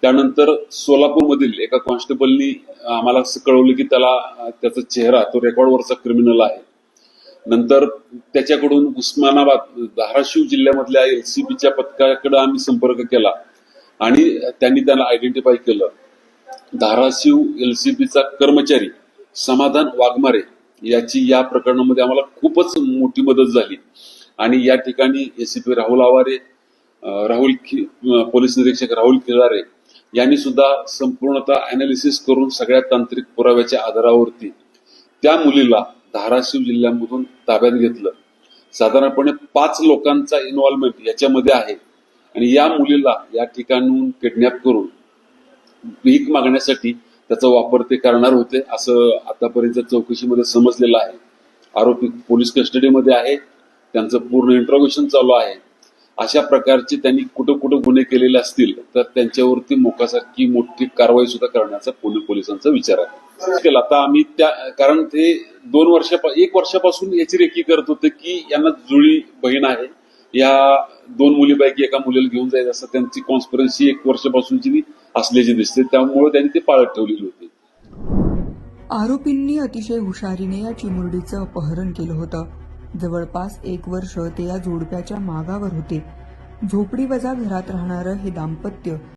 त्यानंतर सोलापूरमधील एका कॉन्स्टेबलनी आम्हाला असं कळवलं की त्याचा चेहरा तो रेकॉर्डवरचा क्रिमिनल आहे. नंतर त्याच्याकडून उस्मानाबाद धाराशिव जिल्ह्यामधल्या एलसीबीच्या पथकाकडे आम्ही संपर्क केला आणि त्यांनी त्याला आयडेंटिफाय केलं. धाराशिव एलसीबीचा कर्मचारी समाधान वाघमारे याची या प्रकरणामध्ये आम्हाला खूपच मोठी मदत झाली आणि या ठिकाणी एसीपी राहुल आवारे, पोलीस निरीक्षक राहुल खिलारे यांनी सुद्धा संपूर्णतः अनालिसिस करून सगळ्या तांत्रिक पुराव्याच्या आधारावरती त्या मुलीला धाराशिव जिल्ह्यामधून ताब्यात घेतलं. साधारणपणे 5 लोकांचा इन्व्हॉल्वमेंट याच्यामध्ये आहे आणि या मुलीला या ठिकाणून किडनॅप करून भीक मागण्यासाठी त्याचा वापर ते करणार होते असं आतापर्यंत चौकशीमध्ये समजलेलं आहे. आरोपी पोलीस कस्टडीमध्ये आहे, त्यांचं पूर्ण इंट्रोगेशन चालू आहे. अशा प्रकारचे त्यांनी कुठं कुठं गुन्हे केलेले असतील तर त्यांच्यावरती मोकासारखी मोठी कारवाई सुद्धा करण्याचा पोलिसांचा विचार आहे. केला आता आम्ही कारण ते 1 वर्षापासून याची रेकी करत होते की यांना जुळी बहीण आहे, या 2 मुलीपैकी एका मुलीला घेऊन जायचं असं त्यांची कॉन्स्पिरन्सी 1 वर्षापासूनची असल्याची दिसते, त्यामुळे त्यांनी ते पाळत ठेवलेली होती. आरोपींनी अतिशय हुशारीने या चिमुरडीचं अपहरण केलं होतं. जवळपास 1 वर्ष ते या जोडप्याच्या मागावर होते. झोपडी वजा घरात राहणारं हे दाम्पत्य